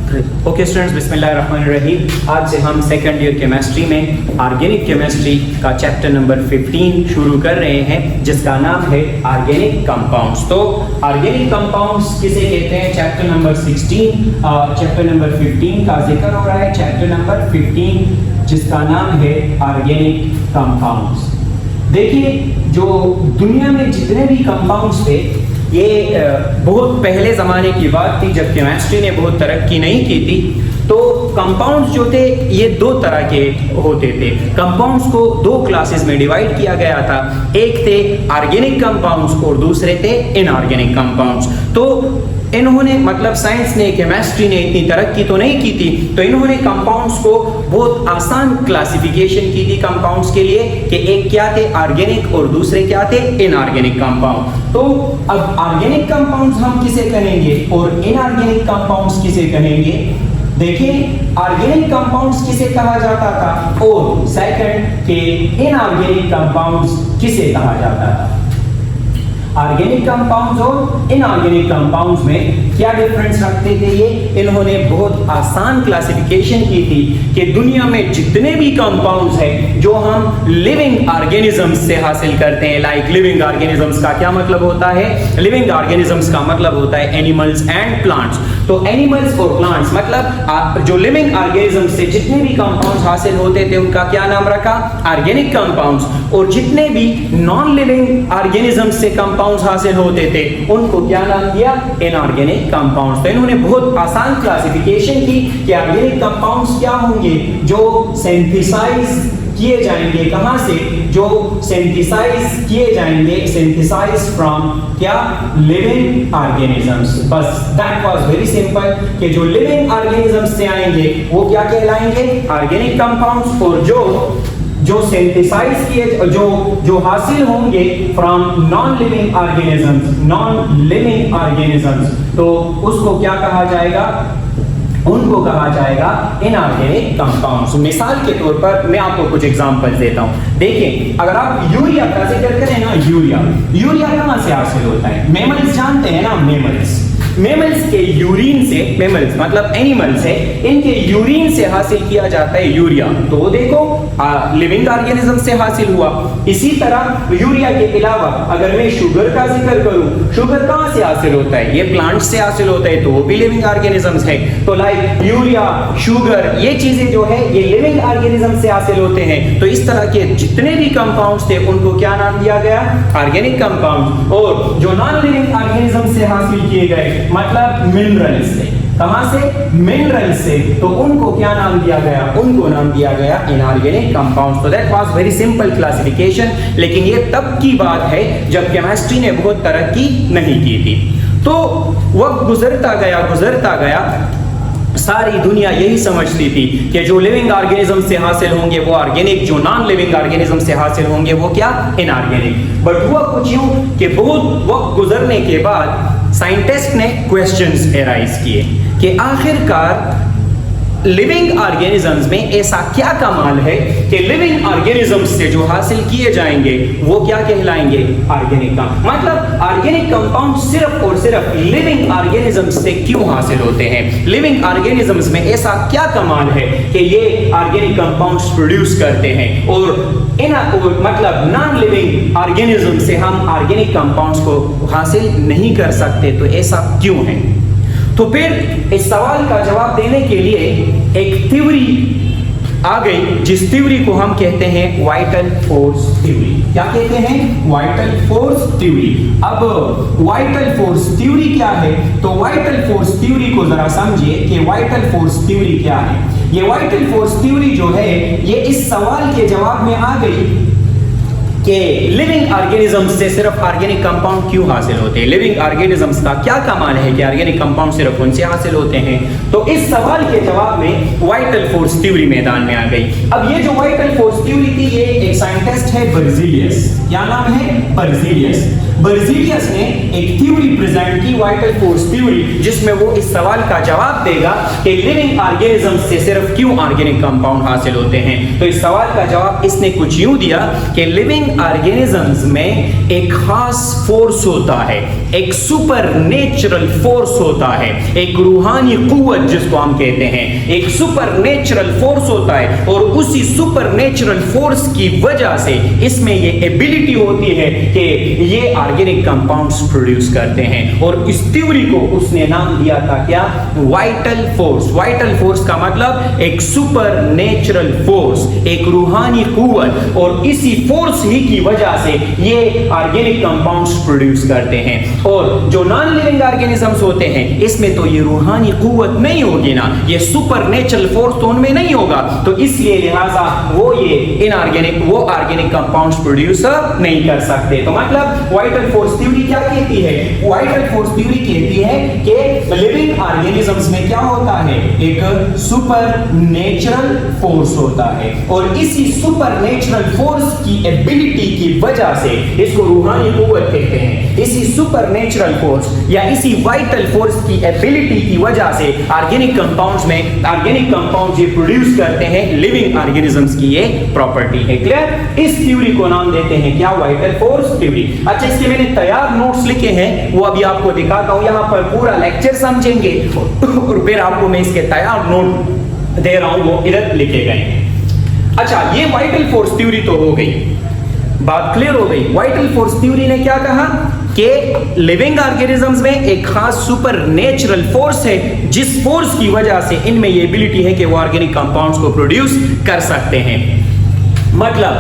Okay students, बिस्मिल्लाहिर्रहमानिर्रहीम। आज से हम सेकंड ईयर केमिस्ट्री में ऑर्गेनिक केमिस्ट्री का चैप्टर नंबर 15 शुरू कर रहे हैं, जिसका नाम है ऑर्गेनिक कंपाउंड्स। तो ऑर्गेनिक कंपाउंड्स किसे कहते हैं? चैप्टर नंबर 15 का जिक्र हो रहा है। चैप्टर नंबर 15 जिसका नाम है ऑर्गेनिक कंपाउंड्स। देखिए, जो दुनिया में जितने भी कंपाउंड्स थे, ये बहुत पहले ज़माने की बात थी, जब केमिस्ट्री ने बहुत तरक्की नहीं की थी। तो कंपाउंड्स जो थे ये दो तरह के होते थे। कंपाउंड्स को दो क्लासेस में डिवाइड किया गया था। एक थे ऑर्गेनिक कंपाउंड्स और दूसरे थे इनऑर्गेनिक कंपाउंड्स। तो इन्होंने मतलब साइंस ने, केमिस्ट्री ने इतनी तरक्की तो नहीं की थी, तो इन्होंने कंपाउंड्स को बहुत आसान क्लासिफिकेशन की थी कंपाउंड्स के लिए कि एक क्या थे ऑर्गेनिक और दूसरे क्या थे इनऑर्गेनिक कंपाउंड। तो अब ऑर्गेनिक कंपाउंड्स हम किसे कहेंगे और इनऑर्गेनिक कंपाउंड्स किसे कहेंगे? देखिए, ऑर्गेनिक कंपाउंड्स किसे कहा जाता था और सेकंड के इनऑर्गेनिक कंपाउंड्स किसे कहा जाता था। ऑर्गेनिक कंपाउंड्स और इनऑर्गेनिक कंपाउंड्स में क्या डिफरेंस रखते थे ये? इन्होंने बहुत आसान क्लासिफिकेशन की थी कि दुनिया में जितने भी कंपाउंड्स हैं जो हम लिविंग ऑर्गेनिजम्स से हासिल करते हैं, लाइक लिविंग ऑर्गेनिजम्स का क्या मतलब होता है? लिविंग ऑर्गेनिजम्स का मतलब होता है एनिमल्स एंड प्लांट्स। तो एनिमल्स और प्लांट्स मतलब जो लिविंग ऑर्गेनिजम्स से जितने भी कंपाउंड्स हासिल होते थे उनका क्या नाम रखा? Organic compounds. और जितने भी नॉन लिविंग ऑर्गेनिजम्स से कंपाउंड्स हासिल होते थे उनको क्या नाम दिया? Inorganic compounds. तो इन्होंने बहुत आसान क्लासिफिकेशन की कि ऑर्गेनिक कंपाउंड्स क्या होंगे जो सिंथेसाइज किए जाएंगे। कहां से? जो सिंथेसाइज किए जाएंगे, सिंथेसाइज फ्रॉम क्या? Living organisms. बस दैट वाज वेरी सिंपल कि जो लिविंग ऑर्गेनिजम्स से आएंगे वो क्या कहलाएंगे? Organic compounds. और जो सिंथेसाइज किए, जो हासिल होंगे फ्रॉम नॉन लिविंग ऑर्गेनिजम्स, तो उसको क्या कहा जाएगा? उनको कहा जाएगा इनऑर्गेनिक कंपाउंड्स। मिसाल के तौर पर मैं आपको कुछ एग्जांपल देता हूं। देखिए, अगर आप यूरिया का जिक्र करें ना, यूरिया कहां से हासिल होता है? मेमल्स जानते हैं ना, मेमल्स के यूरिन से, मेमल्स मतलब एनिमल्स है, इनके यूरिन से हासिल किया जाता है यूरिया। तो देखो, लिविंग ऑर्गेनिज्म से हासिल हुआ। इसी तरह यूरिया के अलावा अगर मैं शुगर का जिक्र करूं, शुगर कहां से हासिल होता है? ये प्लांट से हासिल होता है, तो वो भी लिविंग ऑर्गेनिजम्स है। तो लाइक यूरिया, शुगर, ये चीजें जो है ये लिविंग ऑर्गेनिज्म से हासिल होते हैं। तो इस तरह के जितने भी कंपाउंड्स थे उनको क्या नाम दिया गया? Organic compound. और जो नॉन लिविंग ऑर्गेनिज्म से हासिल किए गए मतलब मिनरल से, कहां से? मिनरल से, तो उनको क्या नाम दिया गया? उनको नाम दिया गया इनऑर्गेनिक कंपाउंड्स। तो that was very simple classification. लेकिन ये तब की बात है जब केमिस्ट्री ने बहुत तरक्की नहीं की थी। तो वक्त गुजरता गया, सारी दुनिया यही समझती थी कि जो लिविंग ऑर्गेनिज्म से हासिल होंगे वो ऑर्गेनिक, जो नॉन लिविंग ऑर्गेनिज्म से हासिल होंगे वो क्या? इनऑर्गेनिक। बट हुआ कुछ यूं कि बहुत वक्त गुजरने के बाद साइंटिस्ट ने क्वेश्चंस एराइज किए कि आखिरकार लिविंग ऑर्गेनिजम्स में ऐसा क्या कमाल है कि लिविंग ऑर्गेनिजम्स से जो हासिल किए जाएंगे वो क्या कहलाएंगे? Organic compound. मतलब ऑर्गेनिक कंपाउंड सिर्फ और सिर्फ लिविंग ऑर्गेनिजम्स से क्यों हासिल होते हैं? लिविंग ऑर्गेनिजम्स में ऐसा क्या कमाल है कि ये ऑर्गेनिक कंपाउंड्स प्रोड्यूस करते हैं और मतलब नॉन लिविंग ऑर्गेनिज्म से हम ऑर्गेनिक कंपाउंड्स को हासिल नहीं कर सकते? तो ऐसा क्यों है? तो फिर इस सवाल का जवाब देने के लिए एक थ्योरी आ गई, जिस थ्योरी को हम कहते हैं वाइटल फोर्स थ्योरी। क्या कहते हैं? Vital force theory. अब वाइटल फोर्स थ्योरी क्या है? तो वाइटल फोर्स थ्योरी को जरा समझिए कि वाइटल फोर्स थ्योरी क्या है। ये वाइटल फोर्स थ्योरी जो है ये इस सवाल के जवाब में आ गई कि लिविंग ऑर्गेनिजम्स से सिर्फ ऑर्गेनिक कंपाउंड क्यों हासिल होते हैं? लिविंग ऑर्गेनिजम्स का क्या कमाल है कि ऑर्गेनिक कंपाउंड सिर्फ उनसे हासिल होते हैं? तो इस सवाल के जवाब में वाइटल फोर्स थ्योरी मैदान में आ गई। अब ये जो वाइटल फोर्स थ्योरी थी, ये एक साइंटिस्ट है बर्जीलियस। क्या नाम है? बर्जीलियस। बर्जीलियस ने एक थ्योरी प्रेजेंट की, वाइटल फोर्स थ्योरी, जिसमें वो इस सवाल का जवाब देगा कि लिविंग ऑर्गेनिजम्स से सिर्फ क्यों ऑर्गेनिक कंपाउंड हासिल होते हैं। तो इस सवाल का जवाब इसने कुछ यूं दिया कि लिविंग ऑर्गेनिजम्स में एक खास फोर्स होता है, एक सुपर नेचुरल फोर्स होता है, एक रूहानी कुव्वत जिसको हम कहते हैं, एक सुपर नेचुरल फोर्स होता है, और उसी सुपर नेचुरल फोर्स की वजह से इसमें ये एबिलिटी होती है कि ये ऑर्गेनिक कंपाउंड्स प्रोड्यूस करते हैं। और इस थ्योरी को उसने नाम दिया था क्या? Vital force. वाइटल फोर्स का मतलब एक सुपर नेचुरल फोर्स, एक रूहानी कुव्वत, और इसी फोर्स ही की वजह से ये ऑर्गेनिक कंपाउंड्स प्रोड्यूस करते हैं। और जो नॉन लिविंग ऑर्गेनिजम्स होते हैं इसमें तो ये रूहानी कुव्वत नहीं होगी ना, ये सुपर नेचुरल फोर्स तो उनमें नहीं होगा, तो इसलिए लिहाजा वो ये इनऑर्गेनिक, वो ऑर्गेनिक कंपाउंड्स प्रोड्यूस नहीं कर सकते। तो मतलब वाइटल फोर्स थ्योरी क्या कहती है? वाइटल फोर्स थ्योरी कहती है कि लिविंग ऑर्गेनिजम्स में क्या होता है? एक सुपर नेचुरल फोर्स होता है, और इसी सुपर नेचुरल फोर्स की एबिलिटी की वजह से इसको रूहानी कुव्वत कहते हैं। इसी सुपर नेचुरल फोर्स या इसी वाइटल फोर्स की एबिलिटी की वजह से ऑर्गेनिक कंपाउंड्स में ऑर्गेनिक कंपाउंड्स ये प्रोड्यूस करते हैं, लिविंग ऑर्गेनिजम्स की ये प्रॉपर्टी है। क्लियर? इस थ्योरी को नाम देते हैं क्या? Vital force theory. अच्छा, इसके मैंने तैयार नोट्स लिखे हैं, वो अभी आपको दिखाता हूं। यहां पर पूरा लेक्चर समझेंगे और फिर आपको मैं इसके तैयार नोट दे रहा हूं, वो इधर लिखे गए हैं। अच्छा, ये वाइटल फोर्स थ्योरी तो हो गई, बात क्लियर हो गई। वाइटल फोर्स थ्योरी ने क्या कहा कि लिविंग ऑर्गेनिजम्स में एक खास सुपर नेचुरल फोर्स है, जिस फोर्स की वजह से इनमें ये एबिलिटी है कि वो ऑर्गेनिक कंपाउंड्स को प्रोड्यूस कर सकते हैं। मतलब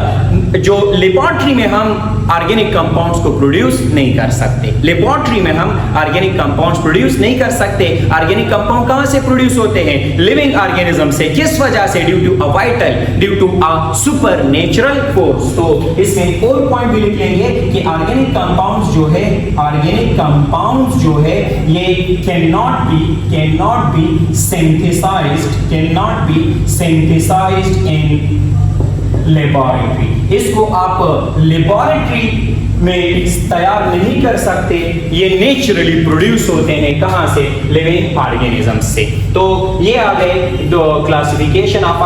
जो लेबोरेटरी में हम ऑर्गेनिक कंपाउंड्स को प्रोड्यूस नहीं कर सकते, लेबोरेटरी में हम ऑर्गेनिक कंपाउंड्स प्रोड्यूस नहीं कर सकते। ऑर्गेनिक कंपाउंड कहां से प्रोड्यूस होते हैं? लिविंग ऑर्गेनिज्म से। किस वजह से? Due to a vital, due to a super natural force. तो इसमें और पॉइंट भी लिख लेंगे कि ऑर्गेनिक कंपाउंड्स जो है, ऑर्गेनिक कंपाउंड्स जो है ये can not be synthesized in laboratory. इसको आप लेबोरेटरी में तैयार नहीं कर सकते, ये नेचुरली प्रोड्यूस होते हैं कहां से? लिविंग ऑर्गेनिजम्स से। तो ये आ गए दो क्लासिफिकेशन ऑफ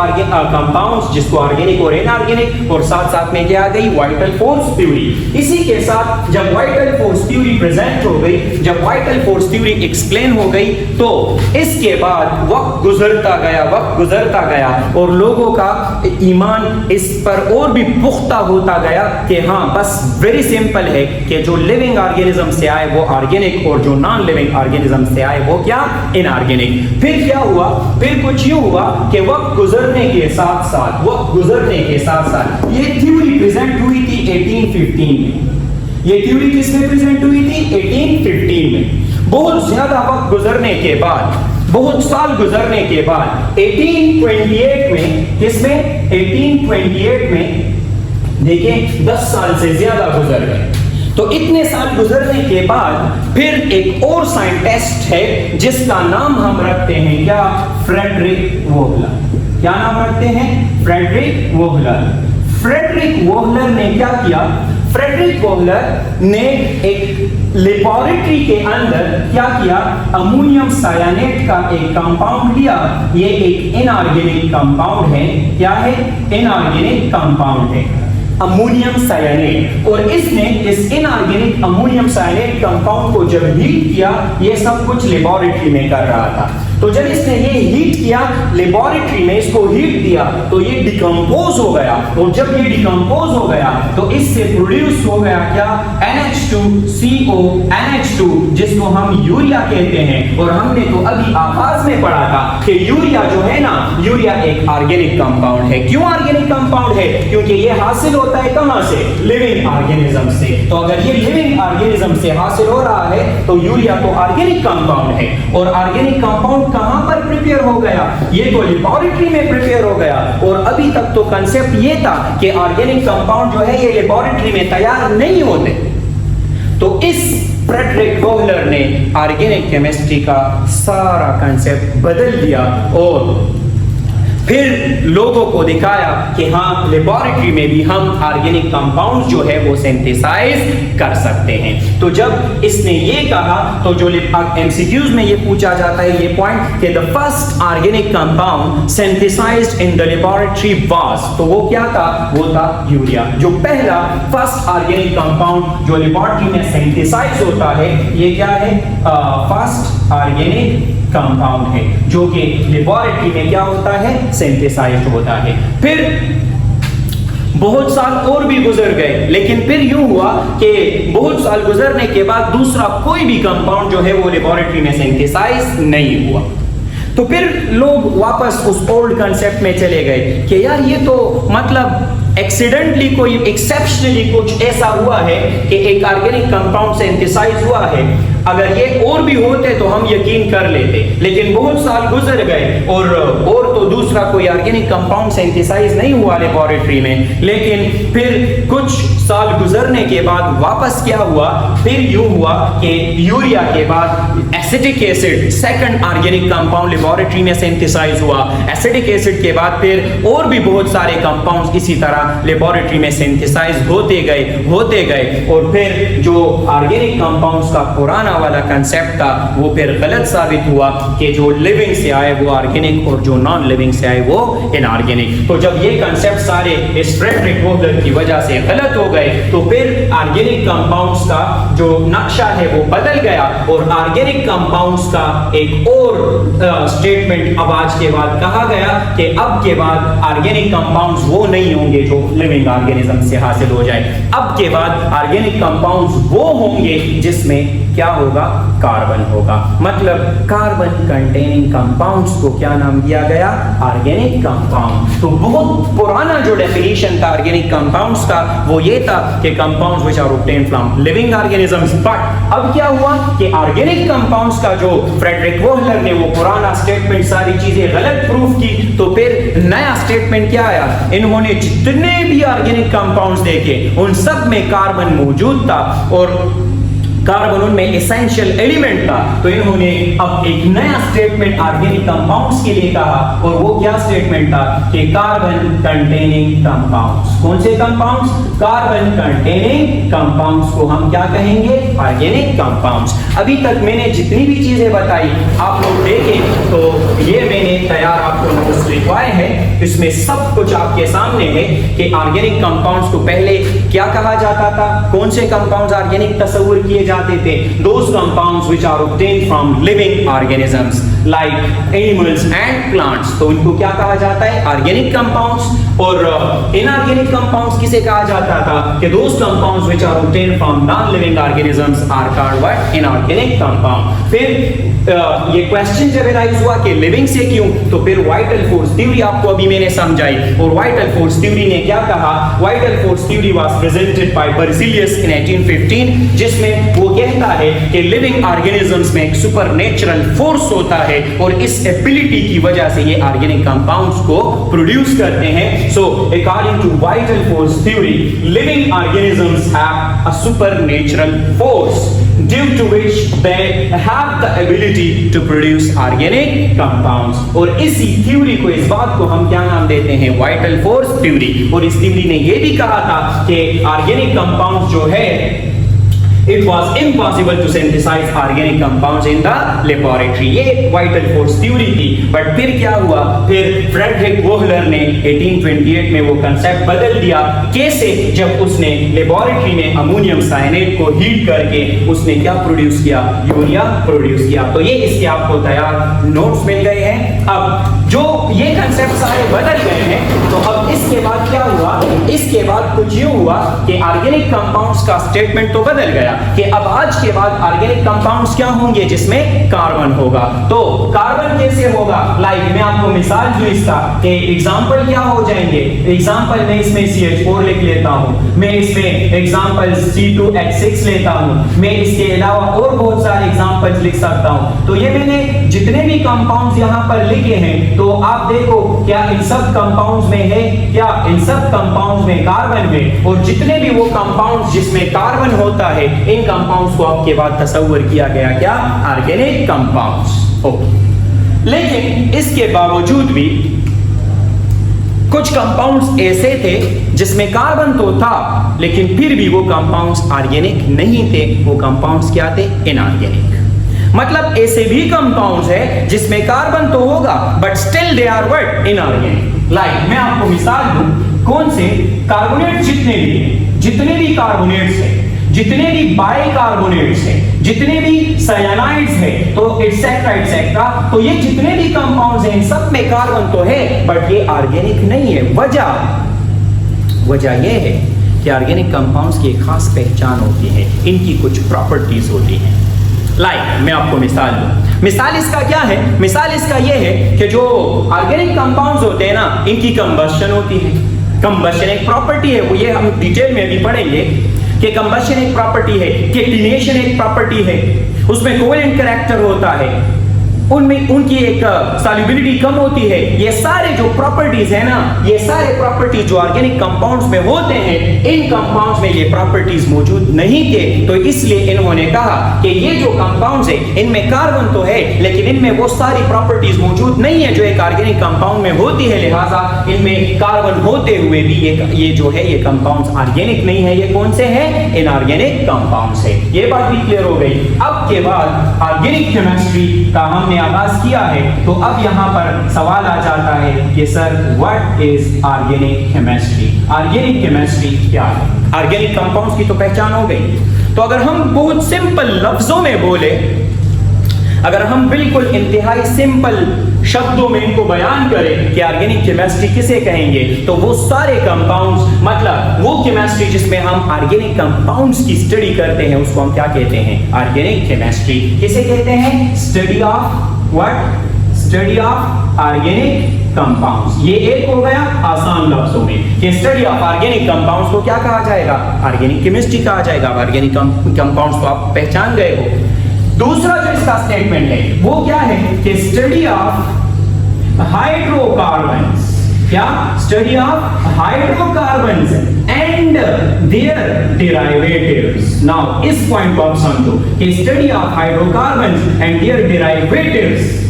कंपाउंड्स, जिसको ऑर्गेनिक और इनऑर्गेनिक, और साथ साथ में क्या आ गई? Vital force theory. इसी के साथ जब वाइटल फोर्स थ्योरी प्रेजेंट हो गई, जब वाइटल फोर्स थ्योरी एक्सप्लेन हो गई, तो इसके बाद वक्त गुजरता गया और लोगों का ईमान इस पर और भी पुख्ता होता गया कि हाँ, बस वेरी सिंपल है कि जो लिविंग ऑर्गेनिज्म से आए वो ऑर्गेनिक, और जो नॉन लिविंग ऑर्गेनिज्म से आए वो क्या? इनऑर्गेनिक। फिर क्या हुआ? फिर कुछ यूं हुआ कि वक्त गुजरने के साथ साथ ये थ्योरी प्रेजेंट हुई थी 1815 में। ये थ्योरी किसमें प्रेजेंट हुई थी? 1815 में। बहुत ज्यादा वक्त गुजरने के बाद, बहुत साल गुजरने के बाद 1828 में, किसमें? 1828 में देखिए 10 साल से ज्यादा गुजर गए। तो इतने साल गुजरने के बाद फिर एक और साइंटिस्ट है जिसका नाम हम रखते हैं क्या? Friedrich Wohler. क्या नाम रखते हैं? Friedrich Wohler. फ्रेडरिक वोहलर ने क्या किया? फ्रेडरिक वोहलर ने एक लेबोरेटरी के अंदर क्या किया? अमोनियम सायानेट का एक कंपाउंड लिया। ये एक इनऑर्गेनिक कंपाउंड है। क्या है? इनऑर्गेनिक कंपाउंड है, अमोनियम सायानेट। और इसने इस इनऑर्गेनिक अमोनियम सायानेट कंपाउंड को जब हीट किया, ये सब कुछ लेबोरेटरी में कर रहा था। तो जब इसने ये हीट किया लेबोरेटरी में, इसको हीट दिया, तो ये डिकम्पोज हो गया। और जब ये डिकम्पोज हो गया तो इससे प्रोड्यूस हो गया क्या? NH2CO, NH2, जिसको हम यूरिया कहते हैं। और हमने तो अभी आगाज में पढ़ा था कि यूरिया जो है ना, यूरिया एक ऑर्गेनिक कंपाउंड है। क्यों ऑर्गेनिक कंपाउंड है? क्योंकि ये हासिल होता है कहां से? लिविंग ऑर्गेनिज्म से। तो अगर ये लिविंग ऑर्गेनिज्म से हासिल हो रहा है तो यूरिया तो ऑर्गेनिक कंपाउंड है। और ऑर्गेनिक कंपाउंड कहां पर प्रिपेयर हो गया? ये तो लेबोरेटरी में प्रिपेयर हो गया। और अभी तक तो कांसेप्ट ये था कि ऑर्गेनिक कंपाउंड जो है ये लेबोरेटरी में तैयार नहीं होते। तो इस फ्रेडरिक वोहलर ने ऑर्गेनिक केमिस्ट्री का सारा कांसेप्ट बदल दिया और फिर लोगों को दिखाया कि हाँ, लेबोरेटरी में भी हम ऑर्गेनिक कंपाउंड जो है वो सिंथेसाइज कर सकते हैं। तो जब इसने ये कहा तो जो एमसीक्यूज में ये पूछा जाता है ये पॉइंट कि the first organic compound synthesized in the laboratory was, तो वो क्या था? वो था यूरिया। जो पहला फर्स्ट ऑर्गेनिक कंपाउंड जो लेबोरेटरी में सिंथेसाइज होता है ये क्या है? फर्स्ट ऑर्गेनिक कंपाउंड है जो कि लेबोरेटरी में क्या होता है? सिंथेसाइज्ड होता है। फिर बहुत साल और भी गुजर गए, लेकिन फिर यूं हुआ कि बहुत साल गुजरने के बाद दूसरा कोई भी कंपाउंड जो है वो लेबोरेटरी में सिंथेसाइज नहीं हुआ। तो फिर लोग वापस उस ओल्ड कंसेप्ट में चले गए कि यार ये तो मतलब एक्सीडेंटली कोई एक्सेप्शनली कुछ ऐसा हुआ है कि एक ऑर्गेनिक कंपाउंड सिंथेसाइज हुआ है, अगर ये और भी होते तो हम यकीन कर लेते, लेकिन बहुत साल गुजर गए और तो दूसरा कोई ऑर्गेनिक कंपाउंड सिंथेसाइज नहीं हुआ लेबोरेटरी में। लेकिन फिर कुछ साल गुजरने के बाद वापस क्या हुआ? फिर यूं हुआ कि यूरिया के बाद acetic acid second organic compound laboratory में सिंथेसाइज हुआ। एसिटिक एसिड के बाद फिर और भी बहुत सारे कंपाउंड्स इसी तरह लेबोरेटरी में सिंथेसाइज होते गए और फिर जो ऑर्गेनिक कंपाउंड्स का पुराना वाला कंसेप्ट था वो फिर गलत साबित हुआ कि जो लिविंग से आए वो ऑर्गेनिक और जो नॉन लिविंग से आए वो इनऑर्गेनिक। तो जब ये कंसेप्ट सारे इस फ्रेडरिक वोहलर की वजह से गलत हो गए तो फिर ऑर्गेनिक कंपाउंड्स का जो नक्शा है वो बदल गया और ऑर्गेनिक कंपाउंड्स का एक और स्टेटमेंट अब आज के बाद कहा गया कि अब के बाद ऑर्गेनिक कंपाउंड्स वो नहीं होंगे जो लिविंग ऑर्गेनिज्म से हासिल हो जाए। अब के बाद ऑर्गेनिक कंपाउंड्स वो होंगे जिसमें क्या होगा? कार्बन होगा। मतलब कार्बन कंटेनिंग कंपाउंड्स को क्या नाम दिया गया? Organic compound. तो बहुत पुराना जो डेफिनेशन था ऑर्गेनिक कंपाउंड्स का वो ये था कि compounds which are obtained from living organisms. But अब क्या हुआ कि ऑर्गेनिक कंपाउंड्स का जो फ्रेडरिक वोहलर ने वो पुराना स्टेटमेंट सारी चीजें गलत प्रूफ की, तो फिर नया स्टेटमेंट क्या आया? इन्होंने जितने भी ऑर्गेनिक कंपाउंड्स देखे उन सब में कार्बन मौजूद था और कार्बन उनमें एसेंशियल एलिमेंट था। तो इन्होंने अब एक नया स्टेटमेंट ऑर्गेनिक कंपाउंड्स के लिए कहा और वो क्या स्टेटमेंट था कि कार्बन कंटेनिंग कंपाउंड्स। कौन से कंपाउंड्स? कार्बन कंटेनिंग कंपाउंड्स को हम क्या कहेंगे? Organic compounds. अभी तक मैंने जितनी भी चीजें बताई आप लोग देखें तो ये मैंने तैयार आपको नोट्स लिखवाए हैं, इसमें सब कुछ आपके सामने है कि ऑर्गेनिक कंपाउंड्स को पहले क्या कहा जाता था, कौन से कंपाउंड्स ऑर्गेनिक तस्वीर किए जाते थे? those compounds which are obtained from living organisms like animals and plants। तो इनको क्या कहा जाता है? Organic compounds. और इनऑर्गेनिक कंपाउंड्स किसे कहा जाता था? कि those compounds which are obtained from non-living organisms are called what? inorganic compound। फिर ये क्वेश्चन जब राइज हुआ कि लिविंग से क्यों, तो फिर वाइटल फोर्स थ्योरी आपको अभी मैंने समझाई और वाइटल फोर्स थ्योरी ने क्या कहा? Vital force theory was presented by Berzelius in 1815, जिसमें वो कहता है कि लिविंग ऑर्गेनिजम्स में एक सुपरनेचुरल फोर्स होता है और इस एबिलिटी की वजह से ये ऑर्गेनिक कंपाउंड्स को प्रोड्यूस करते हैं। So according to vital force theory living organisms have a supernatural force due to which they have the ability to produce organic compounds। और इसी थ्योरी को, इस बात को हम क्या नाम देते हैं? Vital force theory. और इस थ्योरी ने ये भी कहा था कि ऑर्गेनिक कंपाउंड्स जो है it was impossible to synthesize organic compounds in the laboratory। ये वाइटल फोर्स थ्योरी थी। बट फिर क्या हुआ? फिर फ्रेडरिक वोहलर ने 1828 में वो कंसेप्ट बदल दिया। कैसे? जब उसने लेबोरेटरी में अमोनियम साइनेट को हीट करके उसने क्या प्रोड्यूस किया? यूरिया प्रोड्यूस किया। तो ये इसके आपको तैयार नोट्स मिल गए हैं। अब जो ये कंसेप्ट सारे बदल गए हैं तो अब इसके बाद क्या हुआ? इसके बाद कुछ यूं हुआ कि ऑर्गेनिक कंपाउंड्स का स्टेटमेंट तो बदल गया कि अब आज के बाद ऑर्गेनिक कंपाउंड्स क्या होंगे? जिसमें कार्बन होगा। तो कार्बन कैसे होगा? लाइक मैं आपको मिसाल जो इसका कि एग्जांपल क्या हो जाएंगे? एग्जांपल मैं इसमें CH4 लिख लेता हूं, मैं इसमें एग्जांपल C2H6 लेता हूं, मैं इसके अलावा और बहुत सारे एग्जांपल्स लिख सकता हूं। तो ये मैंने जितने भी कंपाउंड्स यहां पर लिखे हैं तो आप देखो क्या इन सब कंपाउंड्स में है? क्या इन सब कंपाउंड्स में कार्बन में? और जितने भी वो कंपाउंड्स जिसमें कार्बन होता है इन कंपाउंड्स को आपके बाद तस्वीर किया गया क्या? Organic compounds. ओके, लेकिन इसके बावजूद भी कुछ कंपाउंड्स ऐसे थे जिसमें कार्बन तो था लेकिन फिर भी वो कंपाउंड्स ऑर्गेनिक नहीं थे। वो कंपाउंड्स क्या थे? इनऑर्गेनिक। मतलब ऐसे भी कंपाउंड्स है जिसमें कार्बन तो होगा but still they are what? Inorganic. Like मैं आपको मिसाल दूं, कौन से? कार्बोनेट जितने भी कार्बोनेट्स है, जितने भी बाइकार्बोनेट्स है, जितने भी साइनाइड्स है, तो एटसेट्रा, तो ये जितने भी कंपाउंड्स हैं इन सब में कार्बन तो है बट ये ऑर्गेनिक नहीं है। वजह ये है कि ऑर्गेनिक कंपाउंड्स की एक खास पहचान होती है, इनकी कुछ प्रॉपर्टीज होती हैं। लाइक मैं आपको मिसाल दूं, मिसाल इसका क्या है? मिसाल इसका ये है कि जो ऑर्गेनिक कंपाउंड्स होते हैं ना, इनकी कंबशन होती है। कंबशन एक प्रॉपर्टी है, वो ये हम डिटेल में भी पढ़ेंगे कि कंबशन एक प्रॉपर्टी है, केटिनेशन एक प्रॉपर्टी है, उसमें कोवेलेंट कैरेक्टर होता है, उनमें उनकी एक सॉल्युबिलिटी कम होती है। ये सारे जो प्रॉपर्टीज है ना, ये सारे प्रॉपर्टीज जो ऑर्गेनिक कंपाउंड्स में होते हैं, इन कंपाउंड्स में ये प्रॉपर्टीज मौजूद नहीं थे। तो इसलिए इन्होंने कहा कि ये जो कंपाउंड्स है इनमें कार्बन तो है लेकिन इनमें वो सारी प्रॉपर्टीज मौजूद नहीं है जो एक ऑर्गेनिक कंपाउंड में होती है, लिहाजा इनमें कार्बन होते हुए भी ये जो है ये कंपाउंड्स ऑर्गेनिक नहीं है। ये कौन से हैं? इनऑर्गेनिक कंपाउंड्स है। ये बात भी क्लियर हो गई। अब के बाद ऑर्गेनिक केमिस्ट्री का हमने आगाज किया है, तो अब यहां पर सवाल आ जाता है कि sir what is organic chemistry? Organic chemistry क्या है? ऑर्गेनिक कंपाउंड्स की तो पहचान हो गई। तो अगर हम बहुत सिंपल लफ्जों में बोले, अगर हम बिल्कुल इंतहाई सिंपल शब्दों में इनको बयान करें कि ऑर्गेनिक केमिस्ट्री किसे कहेंगे, तो वो सारे कंपाउंड्स, मतलब वो केमिस्ट्री जिसमें हम ऑर्गेनिक कंपाउंड्स की स्टडी करते हैं, उसको हम क्या कहते हैं? Organic chemistry. किसे कहते हैं? Study of what? Study of organic compounds. ये एक हो गया आसान लफ्जों में कि स्टडी ऑफ ऑर्गेनिक कंपाउंड्स को क्या कहा जाएगा? ऑर्गेनिक केमिस्ट्री कहा जाएगा। ऑर्गेनिक कंपाउंड्स को आप पहचान गए हो। दूसरा जो इसका स्टेटमेंट है वो क्या है कि स्टडी ऑफ हाइड्रोकार्बन्स। क्या? Study of hydrocarbons and their derivatives. Now इस पॉइंट को आप समझो कि study of hydrocarbons and their derivatives,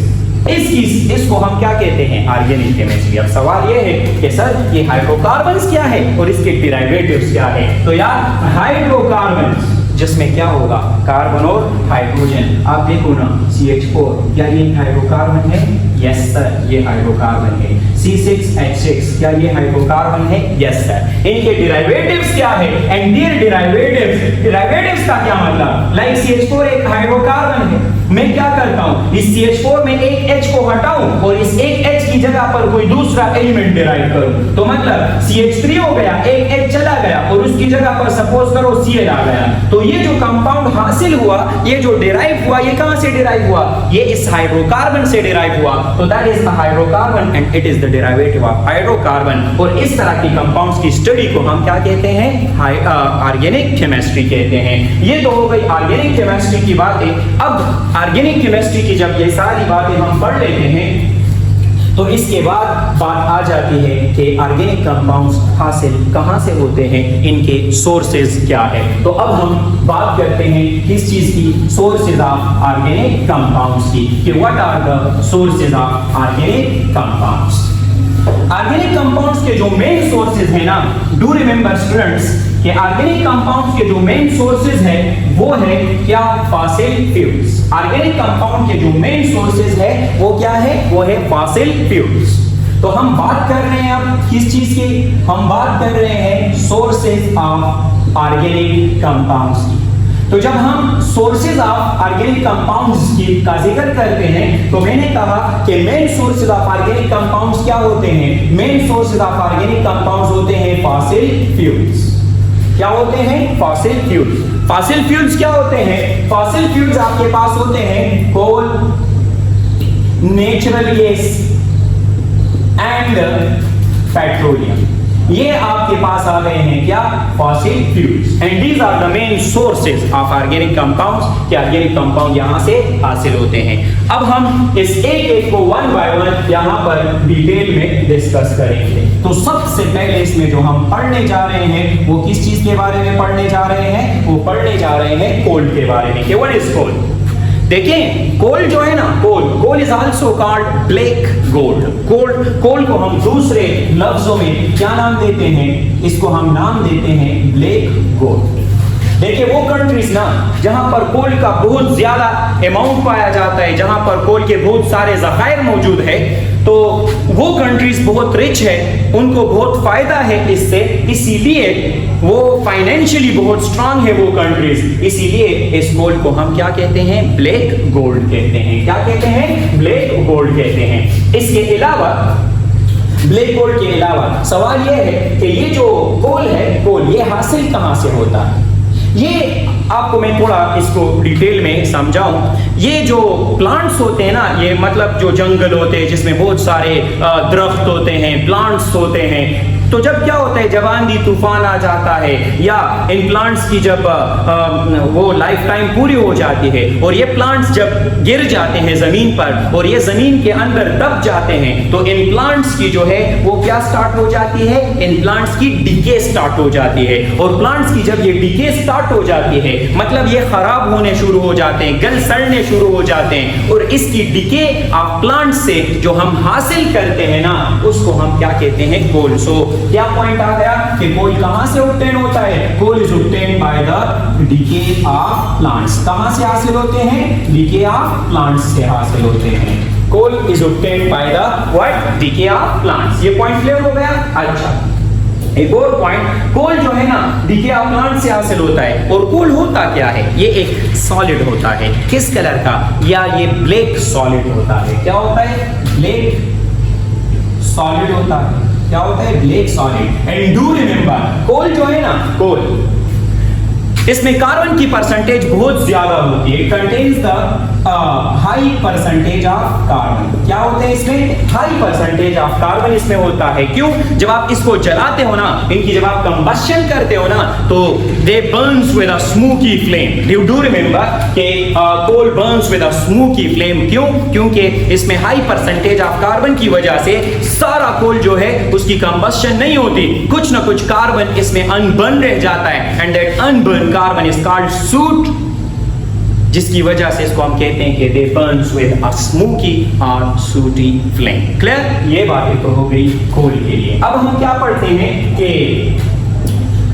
इसको हम क्या कहते हैं? Organic chemistry. अब सवाल ये है कि सर ये हाइड्रोकार्बन्स क्या है और इसके डेरिवेटिव्स क्या है? तो यार हाइड्रोकार्बन्स जिसमें क्या होगा? कार्बन और हाइड्रोजन। आप देखो ना CH4, क्या ये हाइड्रोकार्बन है? यस सर, ये हाइड्रोकार्बन है। C6H6, क्या ये हाइड्रोकार्बन है? Yes sir. इनके डेरिवेटिव्स क्या है? एंड देयर डेरिवेटिव्स का क्या मतलब? लाइक CH4 एक हाइड्रोकार्बन है, मैं क्या करता हूं? इस CH4 में एक H को हटाऊं और इस एक H की जगह पर कोई दूसरा एलिमेंट डिराइव करूं, तो मतलब CH3 हो गया, एक H चला गया और उसकी जगह पर सपोज करो Cl आ गया। तो ये जो कंपाउंड हासिल हुआ, ये जो डिराइव हुआ, ये कहां से डिराइव हुआ? ये इस हाइड्रोकार्बन से डिराइव हुआ। तो that is a hydrocarbon and it is the derivative of hydrocarbon. और इस तरह की कंपाउंड्स की स्टडी को हम क्या कहते हैं? ऑर्गेनिक केमिस्ट्री कहते हैं। ये तो हो गई ऑर्गेनिक केमिस्ट्री की बातें। अब ऑर्गेनिक केमिस्ट्री की जब ये सारी बातें हम पढ़ लेते हैं तो इसके बाद बात आ जाती है कि ऑर्गेनिक कंपाउंड्स हासिल कहां से होते हैं, इनके सोर्सेज क्या है। तो अब हम बात करते हैं किस चीज की? सोर्सेज ऑफ ऑर्गेनिक कंपाउंड्स की, कि what are the sources of organic compounds. Organic compounds के जो मेन सोर्सेज है ना, डू रिमेंबर स्टूडेंट्स कि ऑर्गेनिक कंपाउंड्स के जो मेन सोर्सेज है वो है क्या? Fossil fuels. ऑर्गेनिक कंपाउंड के जो मेन सोर्सेज है वो क्या है? वो है फॉसिल फ्यूल्स। तो हम बात कर रहे हैं अब किस चीज की? हम बात कर रहे हैं सोर्सेज ऑफ ऑर्गेनिक कंपाउंड्स की। तो जब हम सोर्सेज ऑफ ऑर्गेनिक कंपाउंड्स की का जिक्र करते हैं तो मैंने कहा कि main sources of organic compounds क्या होते हैं? Main sources of organic compounds होते हैं फॉसिल फ्यूल्स। क्या होते हैं? Fossil fuels. फॉसिल फ्यूल्स क्या होते हैं? फॉसिल फ्यूल्स आपके पास होते हैं coal, natural gas and petroleum. ये आपके पास आ गए हैं क्या? Fossil fuels. And these are the main sources of organic compounds. कि ऑर्गेनिक कंपाउंड यहां से हासिल होते हैं। अब हम इस एक को वन बाय वन यहां पर डिटेल में डिस्कस करेंगे। तो सबसे पहले इसमें जो हम पढ़ने जा रहे हैं वो किस चीज के बारे में पढ़ने जा रहे हैं? वो पढ़ने जा रहे हैं कोल के बारे में। कि व्हाट इज कोल? देखें कोल जो है ना, coal is also called black gold. Coal को हम दूसरे लफ्जों में क्या नाम देते हैं? इसको हम नाम देते हैं ब्लैक गोल्ड। देखिए वो कंट्रीज ना जहां पर कोल का बहुत ज्यादा अमाउंट पाया जाता है, जहां पर कोल के बहुत सारे ज़खायर मौजूद है, तो वो कंट्रीज बहुत रिच है, उनको बहुत फायदा है इससे, इसीलिए वो फाइनेंशियली बहुत स्ट्रांग है वो कंट्रीज, इसीलिए इस गोल्ड को हम क्या कहते हैं? ब्लैक गोल्ड कहते हैं। क्या कहते हैं? ब्लैक गोल्ड कहते हैं। इसके अलावा ब्लैक गोल्ड के अलावा सवाल यह है कि ये जो कोल है, कोल ये हासिल कहां से होता है? ये आपको मैं थोड़ा इसको डिटेल में समझाऊं। ये जो प्लांट्स होते हैं ना, ये मतलब जो जंगल होते हैं जिसमें बहुत सारे दरख्त होते हैं, प्लांट्स होते हैं, तो जब क्या होता है, जब आंधी तूफान आ जाता है या इन प्लांट्स की जब वो लाइफ टाइम पूरी हो जाती है और ये प्लांट्स जब गिर जाते हैं जमीन पर और ये जमीन के अंदर दब जाते हैं, तो इन प्लांट्स की जो है वो क्या स्टार्ट हो जाती है? इन प्लांट्स की डिके स्टार्ट हो जाती है। और प्लांट्स की जब ये डिके स्टार्ट हो जाती है, मतलब ये खराब होने शुरू हो जाते हैं, गल सड़ने शुरू हो जाते हैं, और इसकी डिके ऑफ प्लांट से जो हम हासिल करते हैं ना, उसको हम क्या कहते हैं? कोल। सो क्या पॉइंट आ गया कि कोल कहां से ऑब्टेन होता है? Coal is obtain by the decay of plants. कहां से हासिल होते हैं? डिके ऑफ प्लांट्स से हासिल होते हैं। Coal is obtain by the what? Decay of plants. ये पॉइंट क्लियर हो गया? अच्छा, एक और पॉइंट, कोल जो है ना डिके ऑफ प्लांट से हासिल होता है। और कोल होता क्या है? ये एक सॉलिड होता है। किस कलर का? या ये ब्लैक सॉलिड होता है। क्या होता है? ब्लैक सॉलिड होता है। क्या होता है? Black solid. And do remember, coal जो है ना, कोल, इसमें कार्बन की परसेंटेज बहुत ज्यादा होती है। Contains the high percentage of carbon. क्या होते हैं इसमें? हाई परसेंटेज ऑफ कार्बन इसमें होता है। क्यों? जब आप इसको जलाते हो ना, इनकी जब आप कंबशन करते हो ना, तो they burns with a smoky flame. You do remember कि coal burns with a smoky flame. क्यों? क्योंकि इसमें हाई परसेंटेज ऑफ कार्बन की वजह से सारा कोल जो है उसकी कंबशन नहीं होती, कुछ ना कुछ कार्बन इसमें अनबर्न रह जाता है, and that unburn carbon is called suit, जिसकी वजह से इसको हम कहते हैं कि दे बर्न्स विद अ स्मोकी और सूटी फ्लेम। क्लियर? ये बातें तो हो गई कोल के लिए। अब हम क्या पढ़ते हैं कि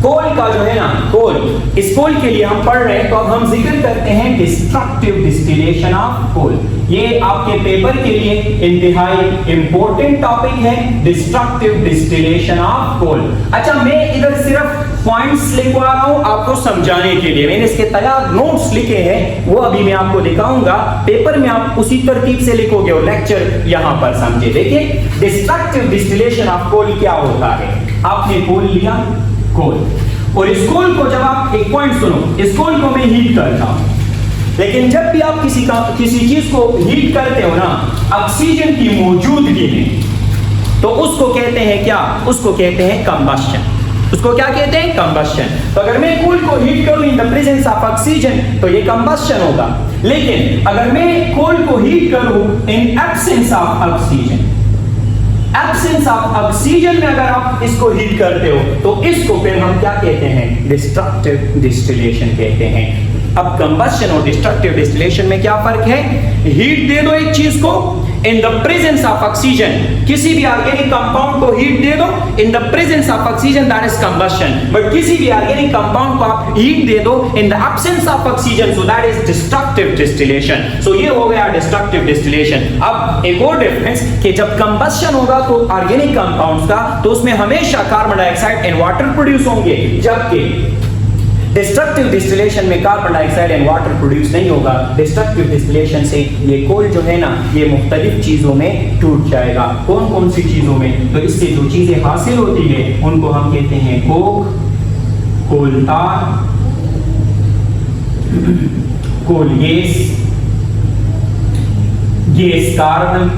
कोल का जो है ना, कोल, इस कोल के लिए हम पढ़ रहे हैं, तो अब हम जिक्र करते हैं डिस्ट्रक्टिव डिस्टिलेशन ऑफ कोल। ये आपके पेपर के लिए इंतहाई इंपॉर्टेंट टॉपिक है, डिस्ट्रक्टिव डिस्टिलेशन ऑफ कोल। अच्छा, मैं इधर सिर्फ पॉइंट्स लिखवा रहा हूं आपको समझाने के लिए। मैंने इसके तैयार नोट्स लिखे हैं, वो अभी मैं आपको दिखाऊंगा। पेपर में आप उसी तरतीब से लिखोगे और लेक्चर यहां पर समझे। देखिए, डिस्ट्रक्टिव डिस्टिलेशन ऑफ कोल क्या होता है? आपने कोल लिया, कोल, और इस कोल को जब आप, एक पॉइंट सुनो, इस कोल को मैं हीट करता हूं, लेकिन जब भी आप किसी चीज को हीट करते हो ना ऑक्सीजन की मौजूदगी में, तो उसको कहते हैं क्या? उसको कहते हैं कंबशन। उसको क्या कहते हैं? कंबशन। तो अगर मैं कोल को हीट करूं इन द प्रेजेंस ऑफ ऑक्सीजन, तो ये कंबशन होगा। लेकिन अगर मैं कोल को हीट करूं in absence of oxygen, absence of oxygen में अगर आप इसको हीट करते हो, तो इसको फिर हम क्या कहते हैं? डिस्ट्रक्टिव डिस्टिलेशन कहते हैं। अब कंबशन और डिस्ट्रक्टिव डिस्टिलेशन में क्या फर्क है? हीट दे दो एक चीज को in the presence of oxygen, किसी भी ऑर्गेनिक कंपाउंड को हीट दे दो in the presence of oxygen, that is combustion. But किसी भी ऑर्गेनिक कंपाउंड को आप हीट दे दो in the absence of oxygen, so that is destructive distillation. So ये हो गया डिस्ट्रक्टिव डिस्टिलेशन। अब एक और डिफरेंस कि जब कंबशन होगा तो ऑर्गेनिक कंपाउंड्स का, तो उसमें हमेशा carbon dioxide and water produce होंगे, जबकि डिस्ट्रक्टिव डिस्टिलेशन में carbon dioxide and water produce नहीं होगा। डिस्ट्रक्टिव डिस्टिलेशन से ये कोल जो है ना, ये मुख्तलिफ चीजों में टूट जाएगा। कौन कौन सी चीजों में? तो इससे जो चीजें हासिल होती है उनको हम कहते हैं coke, coal tar, coal gas, gas carbon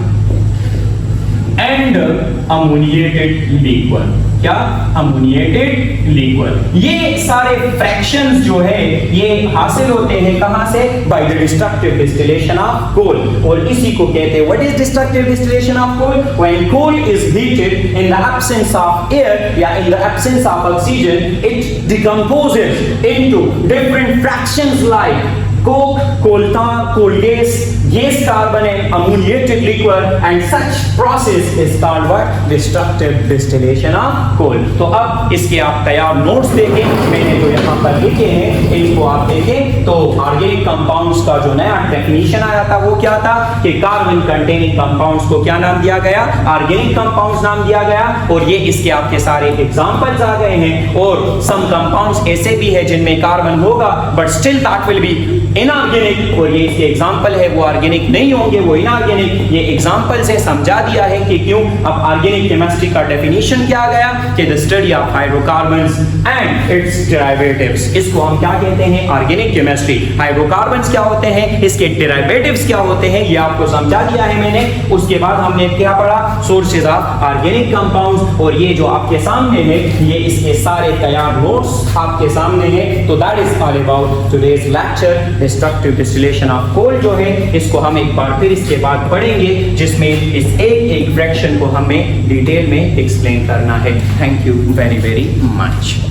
and ammoniated liquid. क्या? Ammoniated liquid. ये सारे फ्रैक्शंस जो है ये हासिल होते हैं कहां से? By the destructive distillation of coal. और इसी को कहते हैं, what is destructive distillation of coal? When coal is heated in the absence of air या in the absence of oxygen, it decomposes into different fractions like coke, coal tar, coal gas, gas carbon and ammoniated liquor, and such process is called what? Destructive distillation of coal. तो अब इसके आप तैयार notes देखें, मैंने जो यहाँ पर लिखे हैं इनको आप देखें। तो ऑर्गेनिक कंपाउंड्स का जो नया डेफिनेशन आया था वो क्या था कि कार्बन कंटेनिंग कंपाउंड्स को क्या नाम दिया गया? ऑर्गेनिक कंपाउंड्स नाम दिया गया। और ये इसके आपके सारे एग्जांपल्स आ गए हैं। और सम कंपाउंड्स ऐसे भी है जिनमें कार्बन होगा but still that will be inorganic, और ये इसके एग्जांपल है, वो ऑर्गेनिक नहीं होंगे, वो इनऑर्गेनिक। ये एग्जांपल से समझा दिया है कि क्यों। अब ऑर्गेनिक केमिस्ट्री का डेफिनेशन क्या आ गया कि the study of hydrocarbons and it's derivatives. इसको हम क्या कहते हैं? Organic chemistry. हाइड्रोकार्बन्स क्या होते हैं, इसके डेरिवेटिव्स क्या होते हैं, ये आपको समझा दिया है मैंने। उसके बाद हमने क्या पढ़ा? Sources of organic compounds. और ये जो आपके सामने है ये इसके सारे तैयार नोट्स आपके सामने है। तो that is all about today's lecture destructive distillation of coal जो है इसको हम एक बार फिर इसके बाद पढ़ेंगे, जिसमें इस एक फ्रैक्शन को हमें डिटेल में एक्सप्लेन करना है। Thank you very very much.